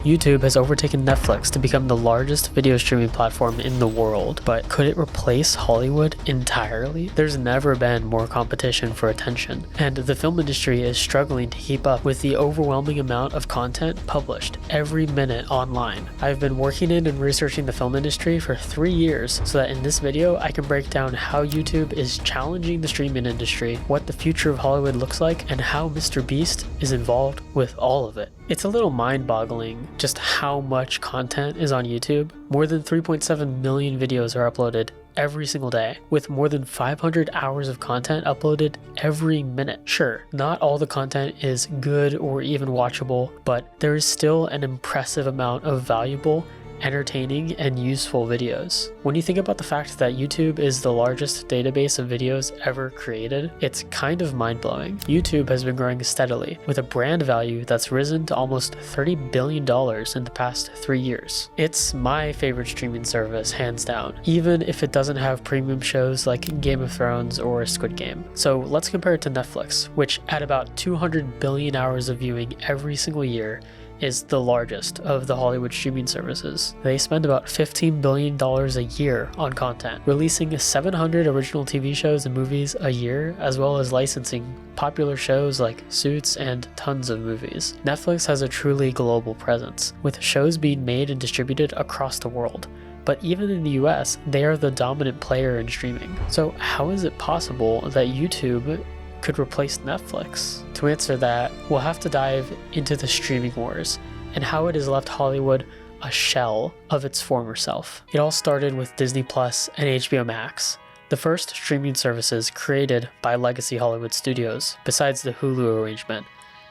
YouTube has overtaken Netflix to become the largest video streaming platform in the world, but could it replace Hollywood entirely? There's never been more competition for attention, and the film industry is struggling to keep up with the overwhelming amount of content published every minute online. I've been working in and researching the film industry for 3 years, so that in this video I can break down how YouTube is challenging the streaming industry, what the future of Hollywood looks like, and how Mr. Beast is involved with all of it. It's a little mind-boggling just how much content is on YouTube. More than 3.7 million videos are uploaded every single day, with more than 500 hours of content uploaded every minute. Sure, not all the content is good or even watchable, but there is still an impressive amount of valuable, entertaining, and useful videos. When you think about the fact that YouTube is the largest database of videos ever created, it's kind of mind-blowing. YouTube has been growing steadily, with a brand value that's risen to almost $30 billion in the past 3 years. It's my favorite streaming service, hands down, even if it doesn't have premium shows like Game of Thrones or Squid Game. So let's compare it to Netflix, which at about 200 billion hours of viewing every single year is the largest of the Hollywood streaming services. They spend about $15 billion a year on content, releasing 700 original TV shows and movies a year, as well as licensing popular shows like Suits and tons of movies. Netflix has a truly global presence, with shows being made and distributed across the world. But even in the US, they are the dominant player in streaming. So how is it possible that YouTube could replace Netflix? To answer that, we'll have to dive into the streaming wars and how it has left Hollywood a shell of its former self. It all started with Disney Plus and HBO Max, the first streaming services created by legacy Hollywood studios, besides the Hulu arrangement.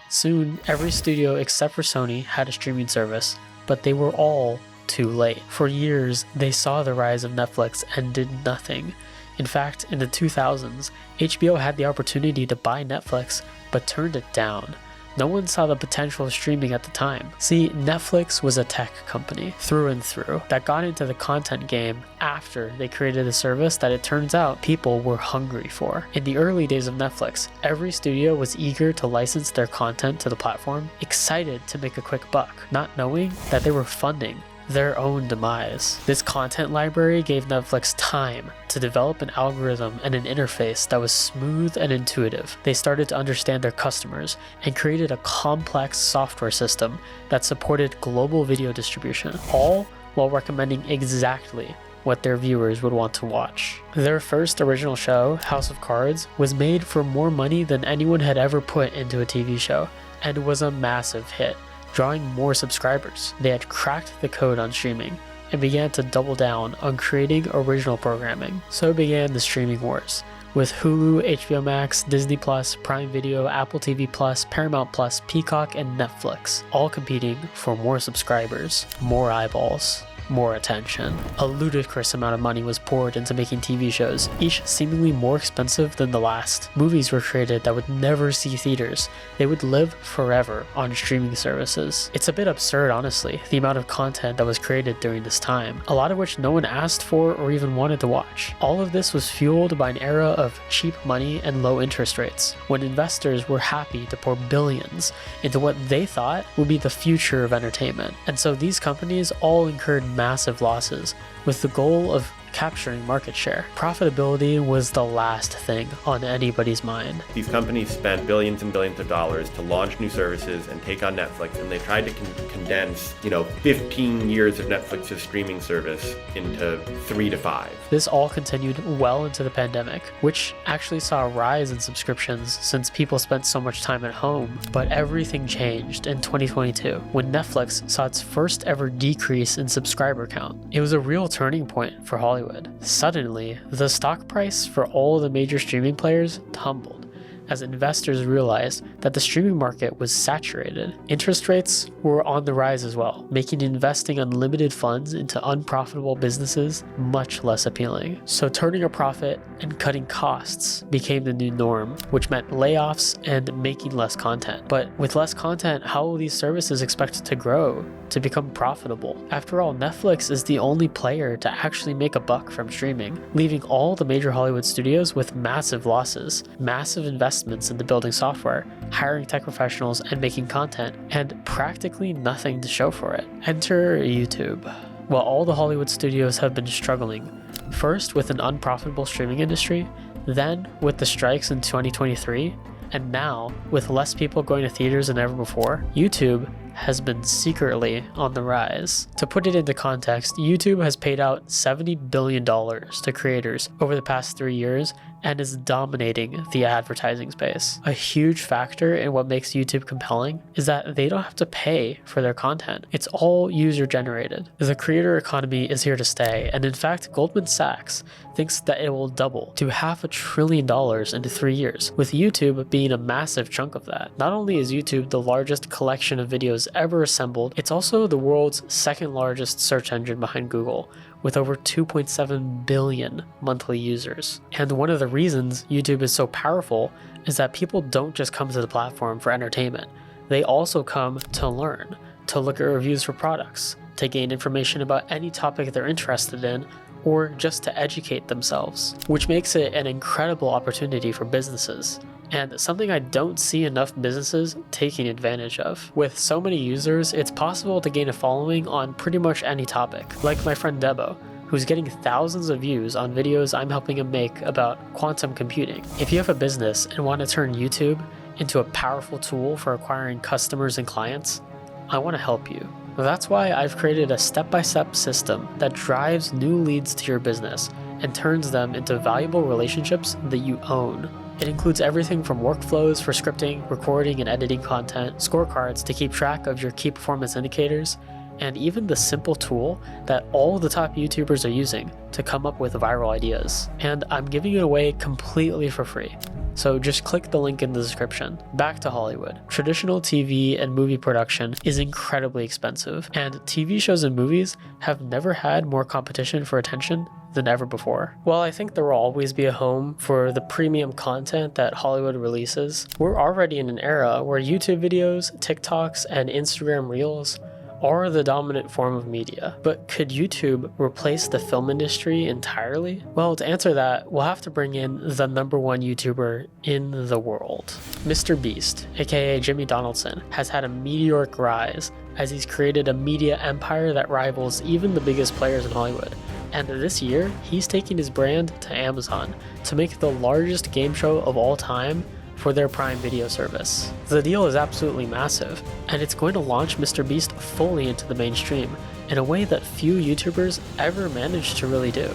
Soon, every studio except for Sony had a streaming service, but they were all too late. For years, they saw the rise of Netflix and did nothing. In fact, in the 2000s, HBO had the opportunity to buy Netflix, but turned it down. No one saw the potential of streaming at the time. See, Netflix was a tech company, through and through, that got into the content game after they created a service that it turns out people were hungry for. In the early days of Netflix, every studio was eager to license their content to the platform, excited to make a quick buck, not knowing that they were funding their own demise. This content library gave Netflix time to develop an algorithm and an interface that was smooth and intuitive. They started to understand their customers and created a complex software system that supported global video distribution, all while recommending exactly what their viewers would want to watch. Their first original show, House of Cards, was made for more money than anyone had ever put into a TV show, and was a massive hit, drawing more subscribers. They had cracked the code on streaming and began to double down on creating original programming. So began the streaming wars, with Hulu, HBO Max, Disney Plus, Prime Video, Apple TV Plus, Paramount Plus, Peacock, and Netflix, all competing for more subscribers, more eyeballs, more attention. A ludicrous amount of money was poured into making TV shows, each seemingly more expensive than the last. Movies were created that would never see theaters. They would live forever on streaming services. It's a bit absurd, honestly, the amount of content that was created during this time, a lot of which no one asked for or even wanted to watch. All of this was fueled by an era of cheap money and low interest rates, when investors were happy to pour billions into what they thought would be the future of entertainment. And so these companies all incurred massive losses, with the goal of capturing market share. Profitability was the last thing on anybody's mind. These companies spent billions and billions of dollars to launch new services and take on Netflix, and they tried to condense, 15 years of Netflix's streaming service into 3 to 5. This all continued well into the pandemic, which actually saw a rise in subscriptions since people spent so much time at home. But everything changed in 2022 when Netflix saw its first ever decrease in subscriber count. It was a real turning point for Hollywood. Suddenly, the stock price for all the major streaming players tumbled as investors realized that the streaming market was saturated. Interest rates were on the rise as well, making investing unlimited funds into unprofitable businesses much less appealing. So turning a profit and cutting costs became the new norm, which meant layoffs and making less content. But with less content, how will these services expect to grow, to become profitable? After all, Netflix is the only player to actually make a buck from streaming, leaving all the major Hollywood studios with massive losses. Massive investment investments into building software, hiring tech professionals, and making content, and practically nothing to show for it. Enter YouTube. While all the Hollywood studios have been struggling, first with an unprofitable streaming industry, then with the strikes in 2023, and now with less people going to theaters than ever before, YouTube has been secretly on the rise. To put it into context, YouTube has paid out $70 billion to creators over the past 3 years and is dominating the advertising space. A huge factor in what makes YouTube compelling is that they don't have to pay for their content. It's all user generated. The creator economy is here to stay, and in fact, Goldman Sachs thinks that it will double to $500 billion into 3 years, with YouTube being a massive chunk of that. Not only is YouTube the largest collection of videos ever assembled, it's also the world's second largest search engine behind Google, with over 2.7 billion monthly users. And one of the reasons YouTube is so powerful is that people don't just come to the platform for entertainment. They also come to learn, to look at reviews for products, to gain information about any topic they're interested in, or just to educate themselves, which makes it an incredible opportunity for businesses, and something I don't see enough businesses taking advantage of. With so many users, it's possible to gain a following on pretty much any topic, like my friend Debo, who's getting thousands of views on videos I'm helping him make about quantum computing. If you have a business and want to turn YouTube into a powerful tool for acquiring customers and clients, I want to help you. That's why I've created a step-by-step system that drives new leads to your business and turns them into valuable relationships that you own. It includes everything from workflows for scripting, recording, and editing content, scorecards to keep track of your key performance indicators, and even the simple tool that all the top YouTubers are using to come up with viral ideas. And I'm giving it away completely for free. So just click the link in the description. Back to Hollywood. Traditional TV and movie production is incredibly expensive, and TV shows and movies have never had more competition for attention than ever before. While I think there will always be a home for the premium content that Hollywood releases, we're already in an era where YouTube videos, TikToks, and Instagram Reels are the dominant form of media. But could YouTube replace the film industry entirely? Well, to answer that, we'll have to bring in the #1 YouTuber in the world. Mr. Beast, aka Jimmy Donaldson, has had a meteoric rise as he's created a media empire that rivals even the biggest players in Hollywood. And this year, he's taking his brand to Amazon to make the largest game show of all time for their Prime Video service. The deal is absolutely massive, and it's going to launch Mr. Beast fully into the mainstream in a way that few YouTubers ever managed to really do.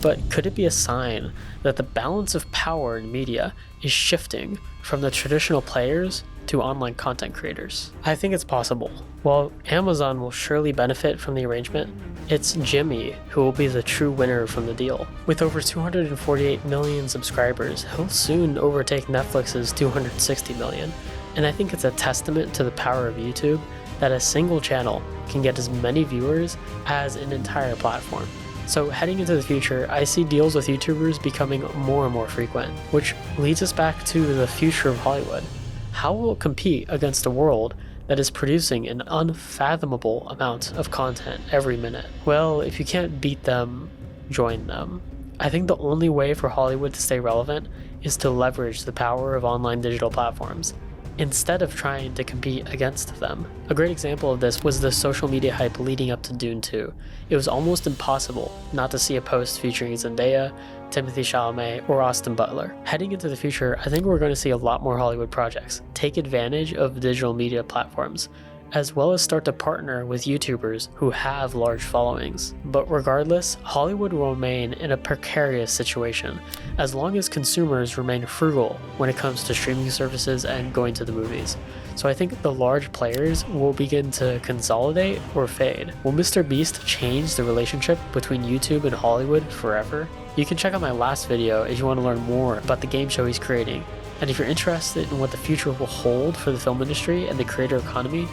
But could it be a sign that the balance of power in media is shifting from the traditional players to online content creators? I think it's possible. While Amazon will surely benefit from the arrangement, it's Jimmy who will be the true winner from the deal. With over 248 million subscribers, he'll soon overtake Netflix's 260 million. And I think it's a testament to the power of YouTube that a single channel can get as many viewers as an entire platform. So heading into the future, I see deals with YouTubers becoming more and more frequent, which leads us back to the future of Hollywood. How will it compete against a world that is producing an unfathomable amount of content every minute? Well, if you can't beat them, join them. I think the only way for Hollywood to stay relevant is to leverage the power of online digital platforms, instead of trying to compete against them. A great example of this was the social media hype leading up to Dune 2. It was almost impossible not to see a post featuring Zendaya, Timothée Chalamet, or Austin Butler. Heading into the future, I think we're going to see a lot more Hollywood projects take advantage of digital media platforms, as well as start to partner with YouTubers who have large followings. But regardless, Hollywood will remain in a precarious situation as long as consumers remain frugal when it comes to streaming services and going to the movies. So I think the large players will begin to consolidate or fade. Will Mr. Beast change the relationship between YouTube and Hollywood forever? You can check out my last video if you want to learn more about the game show he's creating. And if you're interested in what the future will hold for the film industry and the creator economy,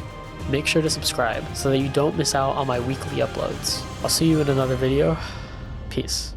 make sure to subscribe so that you don't miss out on my weekly uploads. I'll see you in another video. Peace.